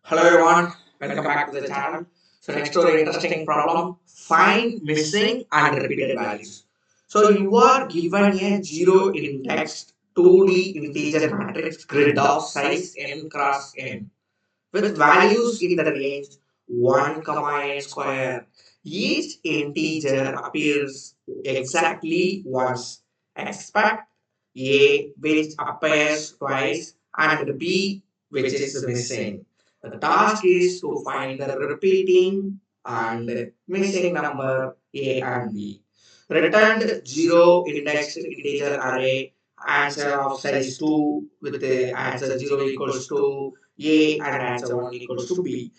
Hello everyone, welcome back to the channel. So next to an interesting problem, find missing and repeated values. So you are given a zero index 2D integer matrix grid of size n cross n with values in the range 1, n square. Each integer appears exactly once. Expect A which appears twice and B which is missing. The task is to find the repeating and missing number A and B. Returned zero indexed integer array answer of size 2 with the answer 0 equals to A and answer 1 equals to B.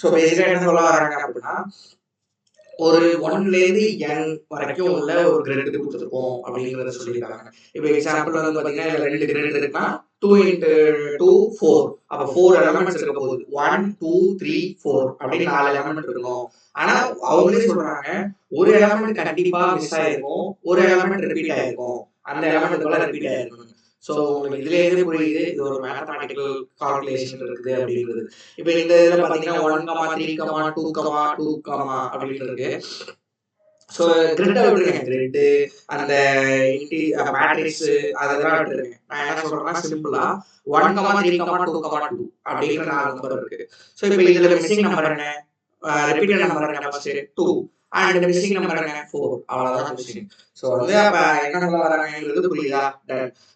So பேசிக்காக என்ன சொல்ல வராங்க அப்படின்னா ஒரு ஒன்லேருந்து என் வரைக்கும் உள்ள ஒரு கிரெட் கொடுத்துருக்கோம் அப்படிங்கிறத சொல்லியிருக்காங்க. இப்போ எக்ஸாம்பிள் வந்து பார்த்தீங்கன்னா இதில் 2 கிரெட் இருக்குன்னா 2 × 2 4. அப்போ 4 எலமெண்ட்ஸ் இருக்க போகுது. 1 2 3 4 அப்படின்னு 4 எலமெண்ட் இருக்கணும். ஆனால் அவங்களே சொல்றாங்க ஒரு எலமெண்ட் கண்டிப்பா மிஸ் ஆயிருக்கும், ஒரு எலமெண்ட் ரிப்பீட் ஆயிருக்கும், அந்த எலமெண்ட் போல ரிப்பீட் ஆயிருக்கும். ஸோ உங்களுக்கு இதுலேருந்து புரியுது இது ஒரு மேத்தமேட்டிக்கல் கால்குலேஷன் இருக்குது அப்படிங்கிறது. இப்போ இந்த இதில் பார்த்தீங்கன்னா 1, 3, 2, 2 அப்படின்னு இருக்கு. ஸோ கிரிட்டை விட்டுருங்க, கிரிட்டு அந்த மேட்ரிக்ஸ் அதெல்லாம் விட்டுருங்க. நான் என்ன சொல்றேன்னா சிம்பிளா 1, 3, 2, 2 அப்படிங்கிற 4 நம்பர் இருக்கு. ஸோ இப்போ இதுல மிஸ்ஸிங் நம்பர் என்ன, ரிப்பீட்டட் நம்பர் என்ன, ஃபர்ஸ்ட் 2 அண்ட் மிஸ்ஸிங் நம்பர் என்ன 4. அவ்வளவுதான் மிஸ்ஸிங். ஸோ வந்து அப்ப என்ன சொல்ல வராங்கிறது புரியுதா?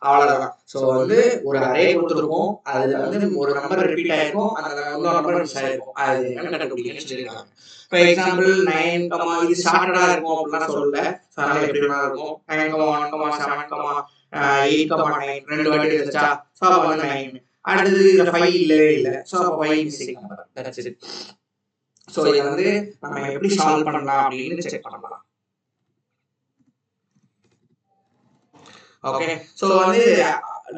அவ்வளவுதான். ஸோ வந்து ஒரு அரே கொடுத்துருக்கோம், அதுல வந்து ஒரு நம்பர் ரிப்பீட் ஆயிருக்கும், அந்த இன்னொரு நம்பர் மிஸ் ஆயிருக்கும், அது என்ன கண்டுபிடிக்கணும்னு சொல்லியிருக்காங்க. இப்போ எக்ஸாம்பிள் 9, இது ஷார்ட்டடா இருக்கும் அப்படிலாம் சொல்லல. அதனால எப்படி வேணா இருக்கும். 9, 1, 7, 8, 9 ரெண்டு வாட்டி வந்துச்சா, ஸோ அப்போ வந்து 9. அடுத்தது இதுல 5 இல்லவே இல்லை, ஸோ அப்போ 5 missing number. That's it. So இதை வந்து நம்ம எப்படி சால்வ் பண்ணலாம் அப்படின்னு செக் பண்ணலாம். ஓகே, ஸோ வந்து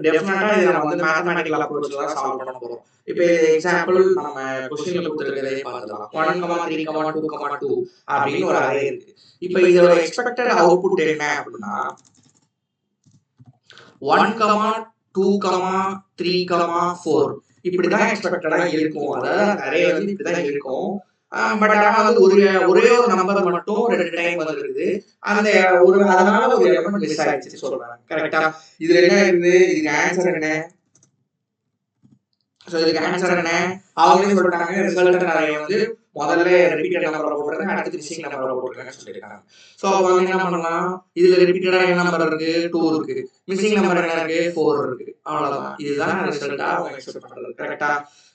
டெஃபினட்டா இதை நம்ம வந்து மேத்தமேட்டிக்கல் அப்ரோச்ல தான் சால்வ் பண்ண போறோம். இப்போ எக்ஸாம்பிள் நம்ம கொஸ்டின்ல கொடுத்துருக்கிறதே பார்த்துக்கலாம். 1, 3, 2, 2 அப்படின்னு ஒரு அரே இருக்கு. இப்போ இதோட எக்ஸ்பெக்டட் அவுட்புட் என்ன அப்படின்னா 1, 2, 3, 4 இப்படிதான் எக்ஸ்பெக்டடா இருக்கும். அதாவது அரே வந்து இப்படிதான் இருக்கும். பட் ஆனா வந்து ஒரே ஒரு நம்பர் மட்டும் 2 டைம் வந்துருக்குது. அந்த ஒரு அதனால ஒரு எலிமெண்ட் மிஸ் ஆயிடுச்சு சொல்றாங்க. கரெக்ட்டா? இதுல என்ன இருக்குது, இதுக்கு ஆன்சர் என்ன? சோ இதுக்கு ஆன்சர் என்ன? அவங்களே சொல்லிட்டாங்க ரிசல்ட் அரே வந்து முதல்ல ரிப்பீட்டட் நம்பரை போட்டுருங்க, அடுத்து மிஸ்ஸிங் நம்பரை போட்டுருங்கன்னு சொல்லிருக்காங்க. சோ அப்ப வந்து என்ன பண்ணலாம், இதுல ரிப்பீட்டடா என்ன நம்பர் இருக்கு, 2 இருக்கு, மிஸ்ஸிங் நம்பர் என்ன இருக்கு, 4 இருக்கு. அவ்வளவுதான். இதுதான் ரிசல்ட்டா அவங்க எக்ஸ்பெக்ட் பண்றது. கரெக்ட்டா?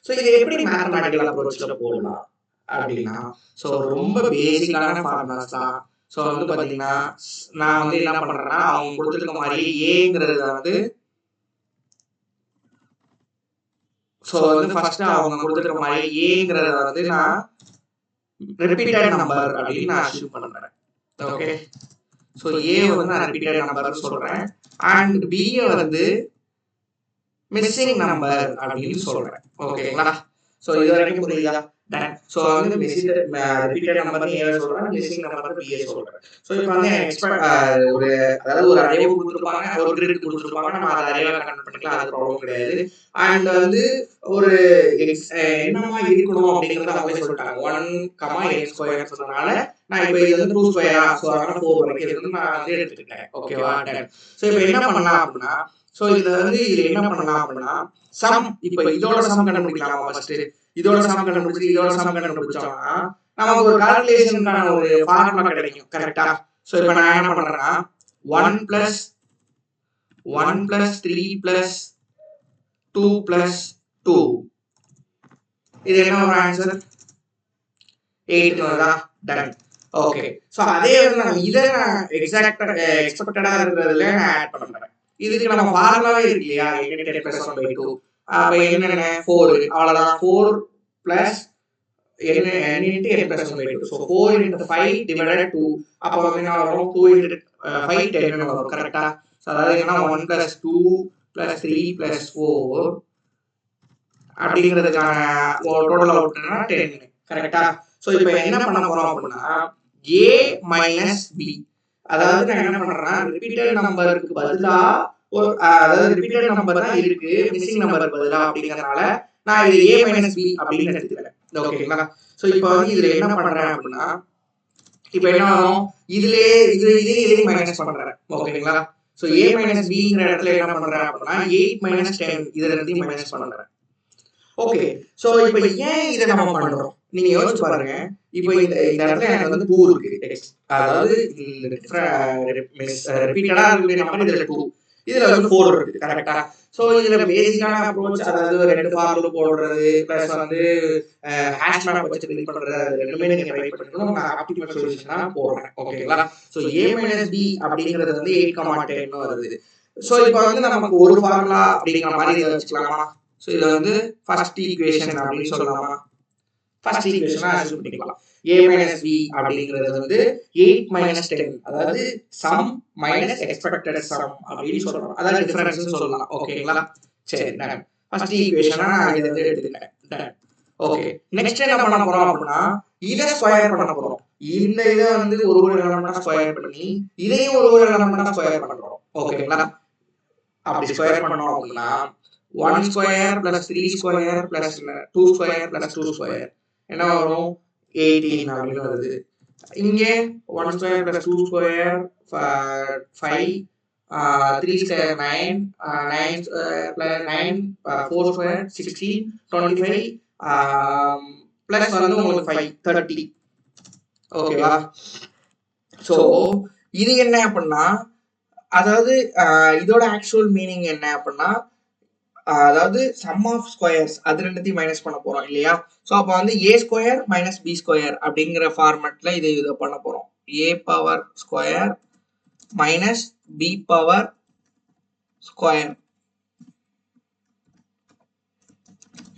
சோ இது எப்படி மேத்தமேட்டிக்கல் அப்ரோச்ல போடலாம் அப்படின்னா, ஸோ ரொம்ப பேசிக்கான ஃபார்முலாஸ் தான். ஸோ வந்து பார்த்தீங்கன்னா நான் வந்து என்ன பண்றேன்னா அவங்க கொடுத்துருக்க மாதிரி ஏங்கிறத வந்து ஸோ வந்து ஃபர்ஸ்ட் அவங்க கொடுத்துருக்க மாதிரி ஏங்கிறத வந்து நான் ரிப்பீட்டட் நம்பர் அப்படின்னு நான் அஸ்யூம் பண்றேன். ஓகே, ஸோ ஏ வந்து நான் ரிப்பீட்டட் நம்பர் சொல்றேன் அண்ட் பி வந்து மிஸ்ஸிங் நம்பர் அப்படின்னு சொல்றேன். ஓகேங்களா? ஸோ இது வரைக்கும் புரியுதா? ஸோ வந்து ரிப்பீட்டட் நம்பர் ஏ சொல்றேன், மிஸ்ஸிங் நம்பர் பி சொல்றேன். ஸோ இப்போ வந்து ஒரு அதாவது ஒரு அரே கொடுத்துருப்பாங்க, ஒரு கிரிட் கொடுத்துருப்பாங்க, நம்ம அதை அரேவா கன்வெர்ட் பண்ணிக்கலாம், அது ப்ராப்ளம் கிடையாது. அண்ட் வந்து ஒரு என்னமா இருக்கணும் அப்படிங்கறத அவங்களே சொல்லிட்டாங்க. 1, n ஸ்கொயர் சொன்னனால நான் இப்போ இது வந்து 2 ஸ்கொயரா, ஸோ அதனால 4 வரைக்கும் இருந்து நான் வந்து எடுத்துக்கிட்டேன். ஓகேவா? ஸோ இப்போ என்ன பண்ணலாம் அப்படின்னா, ஸோ இதுல என்ன பண்ணலாம் அப்படின்னா சம், இப்போ இதோட சம் கண்டுபிடிக்கலாமா? ஃபர்ஸ்ட் இதோட சம் கண்டுபிடிச்சு இதோட சம் கண்டுபிடிச்சோம்னா நமக்கு ஒரு கால்குலேஷனுக்கான ஒரு ஃபார்முலா கிடைக்கும். கரெக்ட்டா? சோ இப்போ நான் என்ன பண்றேன்னா 1 + 1 + 3 + 2 + 2 இது என்ன ஒரு ஆன்சர் 8 வருதா? டன். ஓகே, சோ அதே வந்து நம்ம இத எக்ஸ்பெக்டடா இருக்கிறதுல நான் ஆட் பண்றேன். இதுக்கு நம்ம ஃபார்முலாவே இருக்கு இல்லையா, n × 10^2. அப்ப என்ன 4, அவ்வளவுதான். 4 + n × 10^2. ஸோ 4 × 5 / 2. அப்போ வந்து என்ன வரும், 2 × 5 10 வரும். கரெக்டா? ஸோ அதாவது என்ன 1 + 2 + 3 + 4 அப்படிங்கிறதுக்கான டோட்டல் அவுட்னா 10. கரெக்டா? ஸோ இப்போ என்ன பண்ண போறோம் அப்படின்னா a - b, அதாவது நான் என்ன பண்றேன்னா ரிப்பீட்டட் நம்பருக்கு பதிலா அதாவது ரிப்பீட்டட் நம்பர் தான் இருக்கு, மிஸ்ஸிங் நம்பருக்கு பதிலா அப்படிங்கறதுனால நான் இது a மைனஸ் பி அப்படின்னு எடுத்துக்கிறேன். ஓகேங்களா? ஸோ இப்போ வந்து இதுல என்ன பண்றேன் அப்படின்னா, இப்போ என்ன வரும், இதையும் மைனஸ் பண்றேன். ஓகேங்களா? ஸோ a மைனஸ் பிங்கிற இடத்துல என்ன பண்றேன் அப்படின்னா 8 மைனஸ் 10 இதுல இருந்து மைனஸ் பண்றேன். ஓகே, சோ இப்போ ஏன் இதை நம்ம பண்றோம் நீங்க யோசிச்சு பாருங்க. இப்போ இந்த இடத்துல எனக்கு வந்து 2 இருக்கு, அதாவது ரிப்பீட்டடா இருக்கிற நம்பர் இதுல 2, இதுல வந்து 4 இருக்கு. கரெக்ட்டா? சோ இதுல பேசிக்கான அப்ரோச், அதாவது ரெண்டு ஃபார் லூப் போடுறது பிளஸ் வந்து ஹாஷ் மேப் வச்சு பில்ட் பண்றது, ரெண்டுமே நீங்க ட்ரை பண்ணனும். நான் ஆப்டிமல் சொல்யூஷனா போடுறேன். ஓகேங்களா? சோ a b அப்படிங்கிறது வந்து 8,10 வருது. சோ இப்போ வந்து நமக்கு ஒரு ஃபார்முலா அப்படிங்கிற மாதிரி இதை வச்சுக்கலாமா? சோ இது வந்து ஃபர்ஸ்ட் ஈக்குவேஷன் அப்படின்னு சொல்லலாமா? ஃபர்ஸ்ட் ஈக்குவேஷனா அஸ்யூம் பண்ணிக்கலாம். a b அப்படிங்கிறது வந்து 8 minus 10, அதாவது சம் மைனஸ் எக்ஸ்பெக்டட் சம் அப்படின்னு சொல்றோம். அதாவது டிஃபரன்ஸ்னு சொல்லலாம். ஓகேங்களா? சரி, டன். ஃபர்ஸ்ட் ஈக்குவேஷனா நான் இதை வந்து எடுத்துக்கிறேன். டன். ஓகே, நெக்ஸ்ட் என்ன பண்ண போறோம் அப்படின்னா இதை ஸ்கொயர் பண்ண போறோம். இந்த இதை வந்து ஒரு எலமெண்டா ஸ்கொயர் பண்ணி இதையும் ஒரு எலமெண்டா ஸ்கொயர் பண்றோம். ஓகேங்களா? அப்படி ஸ்கொயர் பண்ணோம் அப்படின்னா 1 square plus 3 square plus 2 square plus 2 square என்ன வரும்? 18 அப்படின்னு வருது. இங்கே 1 square plus 2 square 5, 3 square 9, 9 plus 9, 4 square 16, 25 plus வந்து உங்களுக்கு 5 30. ஓகேவா? ஸோ இது என்ன அப்படின்னா, அதாவது இதோட ஆக்சுவல் மீனிங் என்ன அப்படின்னா, அதாவது சம் ஆஃப் ஸ்கொயர்ஸ் அது ரெண்டுத்தையும் மைனஸ் பண்ண போறோம் இல்லையா? ஸோ அப்போ வந்து a square minus b square அப்படிங்கிற ஃபார்மேட்ல இதை பண்ண போறோம். a power square minus b power square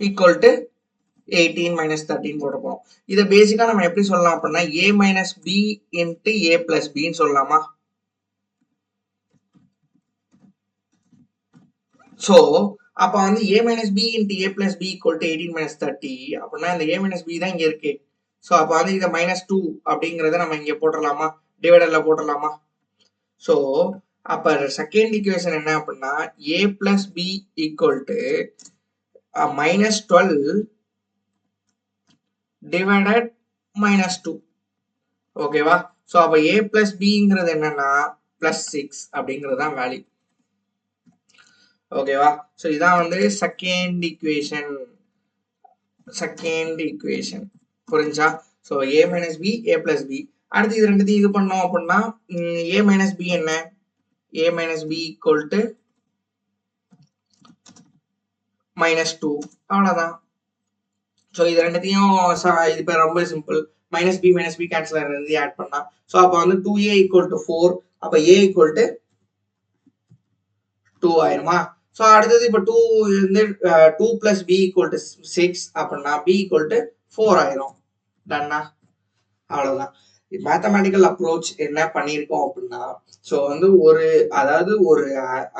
equal to 18 minus 13 போட போறோம். இதை பேசிக்கா நம்ம எப்படி சொல்லலாம் அப்படின்னா a minus b into a plus பின்னு சொல்லலாமா? ஸோ அப்போ வந்து a minus b into a plus b equal to 18 minus 30 அப்படின்னா இந்த a minus b தான் இங்க இருக்கு. ஸோ அப்போ வந்து இதை -2 அப்படிங்கிறத நம்ம இங்க போட்டுடலாமா? டிவைடர்ல போட்டுடலாமா? ஸோ அப்போ செகண்ட் ஈக்குவேஷன் என்ன அப்படின்னா a plus b equal to -12 divided -2. ஓகேவா? ஸோ அப்போ a plus bங்கிறது என்னன்னா +6 அப்படிங்கிறது தான் வேல்யூ. ஓகேவா? ஸோ இதான் வந்து செகண்ட் ஈக்குவேஷன் புரிஞ்சா? So a minus b a plus b. அடுத்து இது ரெண்டுத்தையும் இது பண்ணோம் அப்படின்னா a மைனஸ் பி என்ன? a minus b equal to -2 அவ்வளோதான். ஸோ இது ரெண்டுத்தையும் இது இப்போ ரொம்ப சிம்பிள். மைனஸ் பி கேன்சல் ஆகிறது ஆட் பண்ணா. ஸோ அப்போ வந்து 2a ஈக்குவல் டு 4, அப்போ a ஈக்குவல் டு 2 ஆயிருமா? ஸோ அடுத்தது இப்போ 2 வந்து 2 பிளஸ் பி ஈக்குவல் டு 6 அப்படின்னா பி ஈக்குவல் டு 4 ஆயிரும். டன்னா? அவ்வளோதான். மேத்தமெட்டிக்கல் அப்ரோச் என்ன பண்ணியிருக்கோம் அப்படின்னா, ஸோ வந்து அதாவது ஒரு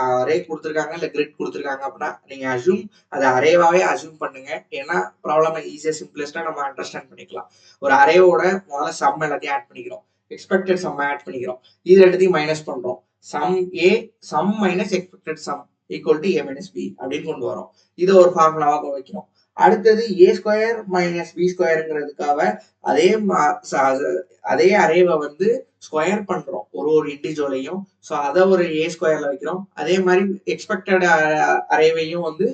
அரே கொடுத்துருக்காங்க இல்லை கிரிட் கொடுத்துருக்காங்க அப்படின்னா நீங்கள் அதை அரேவாகவே அசியூம் பண்ணுங்க. ஏன்னா ப்ராப்ளம் ஈஸியாக சிம்பிளஸ்டாக நம்ம அண்டர்ஸ்டாண்ட் பண்ணிக்கலாம். ஒரு அரேவோட முதல்ல சம் எல்லாத்தையும் ஆட் பண்ணிக்கிறோம், எக்ஸ்பெக்டட் சம் ஆட் பண்ணிக்கிறோம், இது ரெண்டுத்தையும் மைனஸ் பண்ணுறோம். Sum minus expected sum equal to a minus b அப்படின்னு கொண்டு வரோம். இதை ஒரு ஃபார்முலாவாக வைக்கிறோம். அடுத்தது a ஸ்கொயர் மைனஸ் பி ஸ்கொயருங்கிறதுக்காக அதே அரேவை வந்து ஸ்கொயர் பண்றோம் ஒரு இண்டிவிஜுவலையும். ஸோ அதை ஒரு a ஸ்கொயர்ல வைக்கிறோம். அதே மாதிரி எக்ஸ்பெக்டட் அரேவையும் வந்து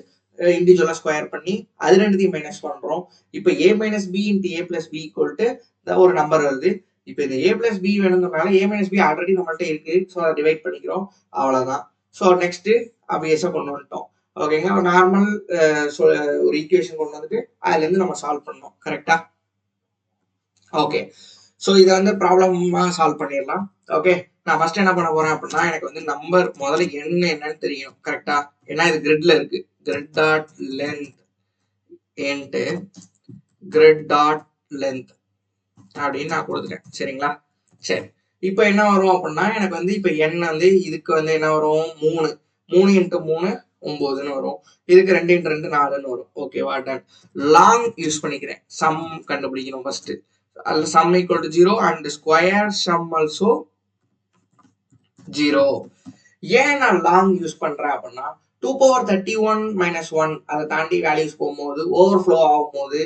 இண்டிவிஜுவலா ஸ்கொயர் பண்ணி அது ரெண்டுத்தையும் மைனஸ் பண்றோம். இப்போ a minus b into a plus b equal to ஒரு நம்பர் வருது. இப்போ இந்த a பிளஸ் பி வேணுங்கிறதுனால a மைனஸ் பி ஆல்ரெடி நம்மள்ட்ட இருக்கு. ஸோ அதை டிவைட் பண்ணிக்கிறோம், அவ்வளவுதான். ஸோ நெக்ஸ்ட் அபியஸா கொண்டு வந்துட்டோம். ஓகேங்களா? ஒரு நார்மல் ஒரு ஈக்குவேஷன் கொண்டு வந்துட்டு அதுல இருந்து நம்ம சால்வ் பண்ணோம். கரெக்டா? ஓகே, ஸோ இதை வந்து ப்ராப்ளமா சால்வ் பண்ணிடலாம். ஓகே, நான் ஃபர்ஸ்ட் என்ன பண்ண போறேன் அப்படின்னா எனக்கு வந்து நம்பர் முதல்ல என்னன்னு தெரியணும். கரெக்டா? ஏன்னா இது கிரிட்ல இருக்கு. Grid dot length into grid dot length அப்படின்னு நான் கொடுத்துட்டேன். சரிங்களா? சரி, இப்போ என்ன வரும் அப்படின்னா எனக்கு வந்து இப்போ n வந்து இதுக்கு வந்து என்ன வரும்? 3 இன்ட்டு 3 9ன்னு வரும். இதுக்கு 2 இன்ட்டு 2 4ன்னு வரும். ஓகேவா? டன். லாங் யூஸ் பண்ணிக்கிறேன். சம் கண்டுபிடிக்கணும் first. Some equal to 0 and square some also 0. ஏன் நான் லாங் யூஸ் பண்றேன் அப்படின்னா 2 பவர் 31 மைனஸ் 1 அதை தாண்டி வேல்யூஸ் போகும்போது ஓவர்ஃப்ளோ ஆகும்போது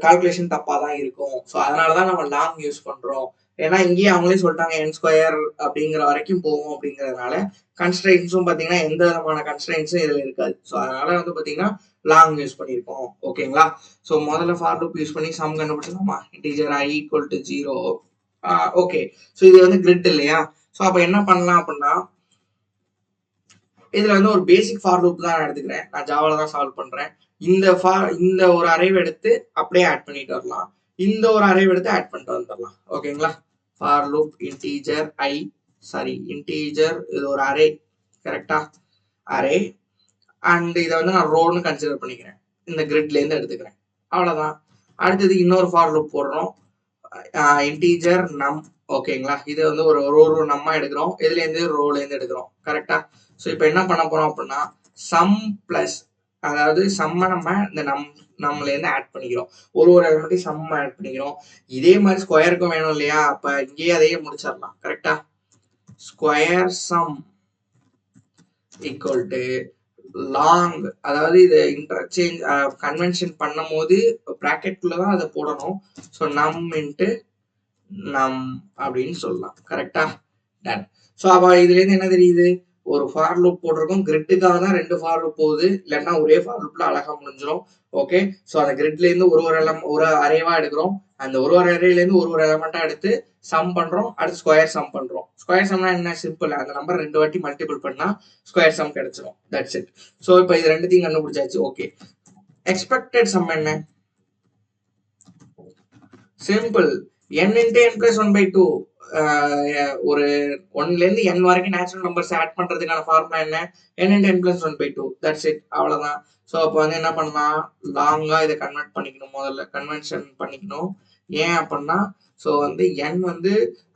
கால்குலேஷன் தப்பாக தான் இருக்கும். ஸோ அதனால தான் நம்ம லாங் யூஸ் பண்ணுறோம். ஏன்னா இங்கேயே அவங்களே சொல்லிட்டாங்க n ஸ்கொயர் அப்படிங்கிற வரைக்கும் போகும் அப்படிங்கிறதுனால கன்ஸ்ட்ரெயின்ஸும் பார்த்தீங்கன்னா எந்த விதமான கன்ஸ்ட்ரெயின்ஸும் இதில் இருக்காது. ஸோ அதனால வந்து பார்த்தீங்கன்னா லாங் யூஸ் பண்ணியிருக்கோம். ஓகேங்களா? ஸோ முதல்ல ஃபார் லூப் யூஸ் பண்ணி சம் கண்டுபிடிச்சிடலாமா? Integer I equal to 0. Okay. So இது வந்து கிரிட் இல்லையா? ஸோ அப்போ என்ன பண்ணலாம் அப்படின்னா இதுல வந்து ஒரு பேசிக் ஃபார் லூப் தான் நான் எடுத்துக்கிறேன். நான் ஜாவால தான் சால்வ் பண்றேன். இந்த ஒரு அரேவ் எடுத்து அப்படியே ஆட் பண்ணிட்டு வரலாம். இந்த ஒரு அரேவ் எடுத்து ஆட் பண்ணிட்டு வந்துடலாம். ஓகேங்களா? ஃபார் லூப் இன்டீஜர் இன்டீஜர் இது ஒரு அரே. கரெக்டா? அரே அண்ட் இதை வந்து நான் ரோன்னு கன்சிடர் பண்ணிக்கிறேன். இந்த கிரிட்ல இருந்து எடுத்துக்கிறேன். அவ்வளவுதான். அடுத்தது இன்னொரு ஃபார் லூப் போடுறோம். இன்டீஜர் நம். ஓகேங்களா? இது வந்து ஒரு நம்மா எடுக்கிறோம். இதுல இருந்து ரோல இருந்து எடுக்கிறோம். கரெக்டா? ஸோ இப்போ என்ன பண்ண போறோம் அப்படின்னா சம் பிளஸ், அதாவது சம்ம நம்ம இந்த நம்மள இருந்து ஆட் பண்ணிக்கிறோம். ஒரு எலிமெண்ட்டையும் சம் ஆட் பண்ணிக்கிறோம். இதே மாதிரி ஸ்கொயருக்கும் வேணும் இல்லையா? அப்ப இங்கேயே அதையே முடிச்சிடலாம். கரெக்டா? Square some equal to long, அதாவது இதை இன்டர்சேஞ்ச் கன்வென்ஷன் பண்ணும் போது ப்ராக்கெட்குள்ளதான் அதை போடணும். ஸோ நம் இன்ட்டு நம் அப்படின்னு சொல்லலாம். கரெக்டா? டன். ஸோ அப்போ இதுல இருந்து என்ன தெரியுது? ஒரு ஃபார் லூப் போட்டிருக்கோம். கிரிட்டுக்காக தான் 2 ஃபார் லூப் போகுது. இல்லைன்னா ஒரே ஃபார் லூப்ல அழகா முடிஞ்சிடும். ஓகே. ஸோ அந்த கிரிட்ல இருந்து ஒரு அரேவா எடுக்கிறோம். அந்த ஒரு அரேல இருந்து ஒரு எலமெண்டா எடுத்து சம் பண்றோம். அடுத்து ஸ்கொயர் சம் பண்றோம். ஸ்கொயர் சம்னா என்ன? சிம்பிள். அந்த நம்பர் 2 வாட்டி மல்டிபிள் பண்ணா ஸ்கொயர் சம் கிடைச்சிடும். That's it. ஸோ இப்போ இது ரெண்டுத்தையும் கண்டுபிடிச்சாச்சு. ஓகே. எக்ஸ்பெக்டட் சம் என்ன? Simple. n into n plus 1/2. ஒரு 1ல இருந்து n வரைக்கும் நேச்சுரல் நம்பர்ஸ் ஆட் பண்றதுக்கான ஃபார்முலா என்ன? n into n plus 1/2. That's it. அவ்வளவுதான். ஸோ அப்போ வந்து என்ன பண்ணலாம்? லாங்கா இதை கன்வெர்ட் பண்ணிக்கணும். முதல்ல கன்வென்ஷன் பண்ணிக்கணும். ஏன் அப்படின்னா ஸோ வந்து n வந்து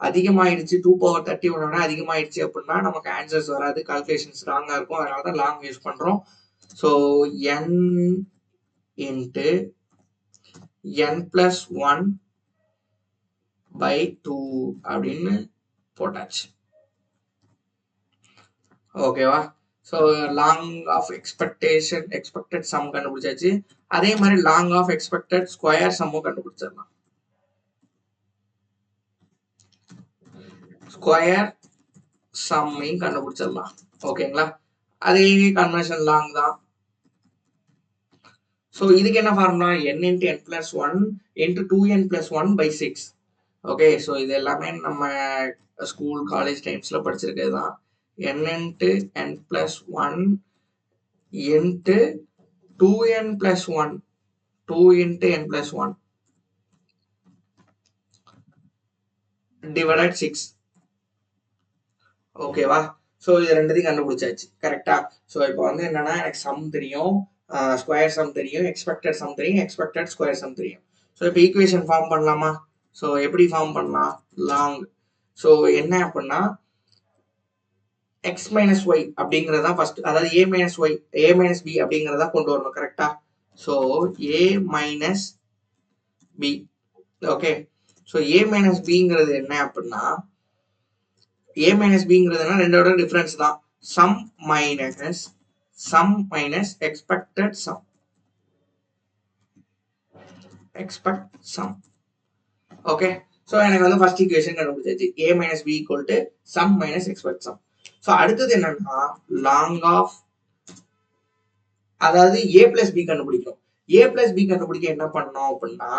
அதிகமாயிடுச்சு, 2 பவர் 31 அதிகமாயிடுச்சு அப்படின்னா நமக்கு ஆன்சர்ஸ் வராது, கால்குலேஷன்ஸ் ராங்கா இருக்கும். அதனால தான் லாங் யூஸ் பண்றோம். So n into n plus 1/2 அப்படின்னு போட்டாச்சு. ஓகேவா? So long of expected sum கண்டுபிடிச்சாச்சு. அதே மாதிரி லாங் ஆஃப் எக்ஸ்பெக்டட் ஸ்கொயர் சம்மும் கண்டுபிடிச்சிடலாம். ஸ்கொயர் சம்மையும் கண்டுபிடிச்சிடலாம். ஓகேங்களா? அதே கன்வர்ஷன் லாங் தான். ஸோ இதுக்கு என்ன formula? n into n plus 1 into 2n plus 1/6. Okay. So இது எல்லாமே நம்ம ஸ்கூல் காலேஜ் டைம்ஸ்ல படிச்சிருக்கிறது தான். n into n plus 1 into 2n plus 1, 2 into n plus 1 divided 6. ஓகேவா? ஸோ இது ரெண்டுத்தையும் கண்டுபிடிச்சாச்சு. கரெக்டா? ஸோ இப்போ வந்து என்னன்னா எனக்கு சம் தெரியும், ஸ்கொயர் சம் தெரியும், எக்ஸ்பெக்டட் சம் தெரியும், எக்ஸ்பெக்டட் ஸ்கொயர் சம் தெரியும். ஸோ இப்போ ஈக்குவேஷன் ஃபார்ம் பண்ணலாமா? ஸோ எப்படி ஃபார்ம் பண்ணலாம்? லாங். ஸோ என்ன அப்படின்னா x மைனஸ் ஒய் அப்படிங்கிறதா ஃபர்ஸ்ட், அதாவது a minus y, a minus b அப்படிங்கிறதா கொண்டு வரணும். கரெக்டா? So a minus b. Okay. So a minus பிங்கிறது என்ன அப்படின்னா a மைனஸ் பிங்கிறதுனா ரெண்டோட டிஃபரன்ஸ் தான். Sum minus expected sum. Okay. So எனக்கு வந்து ஃபர்ஸ்ட் ஈக்குவேஷன் கண்டுபிடிச்சாச்சு. a minus b equal to sum minus expect sum. So அடுத்தது என்னன்னா லாங் ஆஃப், அதாவது a பிளஸ் பி கண்டுபிடிக்கும். a பிளஸ் பி கண்டுபிடிக்க என்ன பண்ணோம் அப்படின்னா,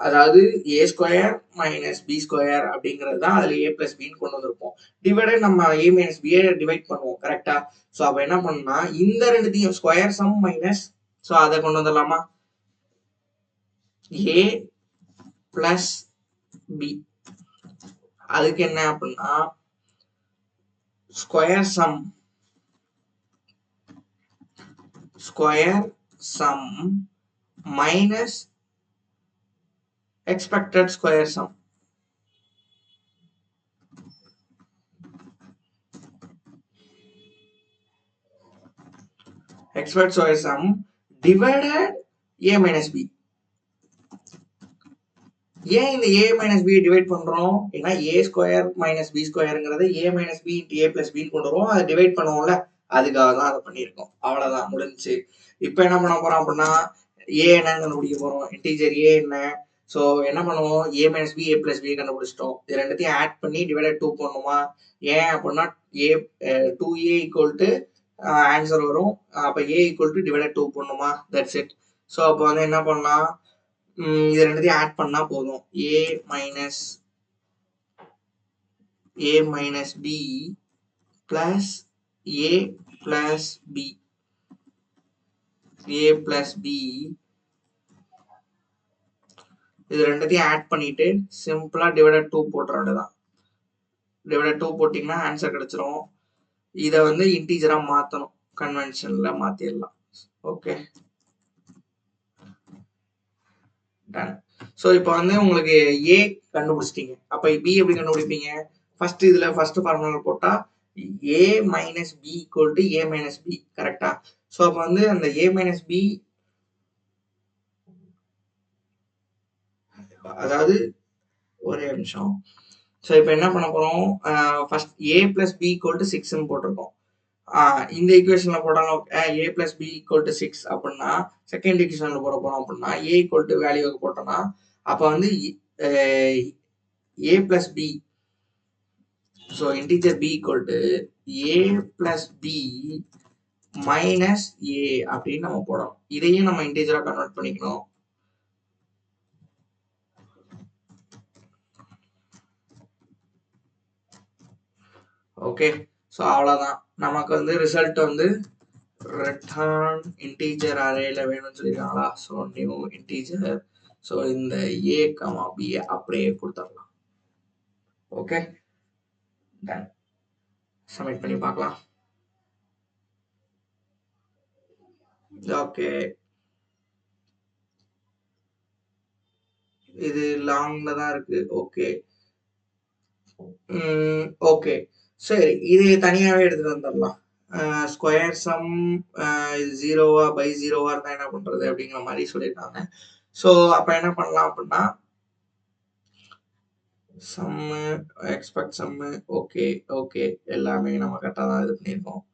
அதாவது a square minus b square அப்படிங்கிறது தான் அதுல a பிளஸ் பின்னு கொண்டு வந்திருப்போம். டிவைடட் நம்ம a மைனஸ் பி டிவைட் பண்ணுவோம். கரெக்டா? ஸோ அப்போ என்ன பண்ணா இந்த ரெண்டுத்தையும் ஸ்கொயர் சம் மைனஸ், ஸோ அதை கொண்டு வந்துடலாமா? a plus b. அதுக்கு என்ன அப்படின்னா square sum minus expected square sum. Expected square sum divided a minus b. ஏன் இந்த a மைனஸ் பி டிவைட் பண்றோம்? ஏன்னா a ஸ்கொயர் மைனஸ் பி ஸ்கொயருங்கிறத a minus b into a plus b கொண்டு வரோம். அதை டிவைட் பண்ணுவோம்ல, அதுக்காக தான் அதை பண்ணியிருக்கோம். அவ்வளோதான், முடிஞ்சுச்சு. இப்போ என்ன பண்ண போறோம் அப்படின்னா, ஏ என்னன்னு கண்டுபிடிக்க போறோம். இன்டீஜர் ஏ என்ன? ஸோ என்ன பண்ணுவோம், ஏ minus B A plus B கண்டுபிடிச்சிட்டோம். இது ரெண்டுத்தையும் ஆட் பண்ணி டிவைடட் 2 பண்ணுமா? ஏன் அப்படின்னா ஏ 2a ஈக்குவல் டு ஆன்சர் வரும். அப்போ ஏ ஈக்குவல் டு டிவைடட் 2 பண்ணுமா? That's it. ஸோ அப்போ வந்து என்ன பண்ணலாம், இது ரெண்டுத்தையும் ஆட் பண்ணா போதும். ஏ minus B plus A plus B இது ரெண்டுத்தையும் ஆட் பண்ணிட்டு சிம்பிளா டிவைடட் 2 போட்டுற வேண்டியதான். டிவைடட் 2 போட்டிங்கன்னா ஆன்சர் கிடைச்சிரும். இதை வந்து இன்டீஜரா மாற்றணும், கன்வென்ஷன்ல மாற்றிடலாம். Okay, ton. ஸோ இப்போ வந்து உங்களுக்கு ஏ கண்டுபிடிச்சிட்டீங்க. அப்போ பி எப்படி கண்டுபிடிப்பீங்க? ஃபர்ஸ்ட் இதில் ஃபர்ஸ்ட் ஃபார்முலா போட்டால் a minus b equal to a minus b, கரெக்டா? ஸோ அப்போ வந்து அந்த ஏ மைனஸ் பி, அதாவது ஒரே நிமிஷம். ஸோ இப்போ என்ன பண்ண போகிறோம், first a plus b equal to 6ன்னு போட்டிருக்கோம். இந்த ஈக்குவேஷன்ல போட்டாலும் a plus b equal to 6 அப்படின்னா, செகண்ட் ஈக்குவேஷன்ல போட போறோம் அப்படின்னா ஏ ஈக்குவல் டு வேல்யூ போட்டோம்னா அப்போ வந்து a plus b, so integer b equal to a plus b minus a அப்படின்னு நம்ம போடணும். இதையும் நம்ம இன்டீஜரா கன்வெர்ட் பண்ணிக்கணும். ஓகே, ஸோ அவ்வளோதான். நமக்கு வந்து ரிசல்ட் வந்து ரிட்டர்ன் இன்டீஜர் அரேல வேணும்னு சொல்லியிருக்காங்களா? ஸோ நியூ இன்டீஜர், ஸோ இந்த ஏ கமா பி அப்படியே கொடுத்துடலாம். Okay, ton. சப்மிட் பண்ணி பார்க்கலாம். ஓகே, இது லாங்ல தான் இருக்கு. ஓகே, ஓகே, சரி, இது தனியாவே எடுத்துட்டு வந்துடலாம். ஸ்கொயர் சம் இது ஜீரோவா பை ஜீரோவா இருந்தா என்ன பண்றது அப்படிங்கிற மாதிரி சொல்லியிருக்காங்க. ஸோ அப்ப என்ன பண்ணலாம் அப்படின்னா, சம்மு எக்ஸ்பெக்ட் சம்மு, ஓகே ஓகே, எல்லாமே நம்ம கரெக்டாக தான் இது பண்ணியிருக்கோம்.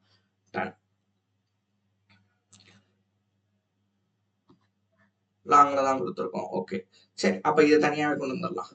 லாங்ல தான் கொடுத்துருக்கோம். ஓகே, சரி, அப்ப இதை தனியாவே கொண்டு வந்துடலாம்.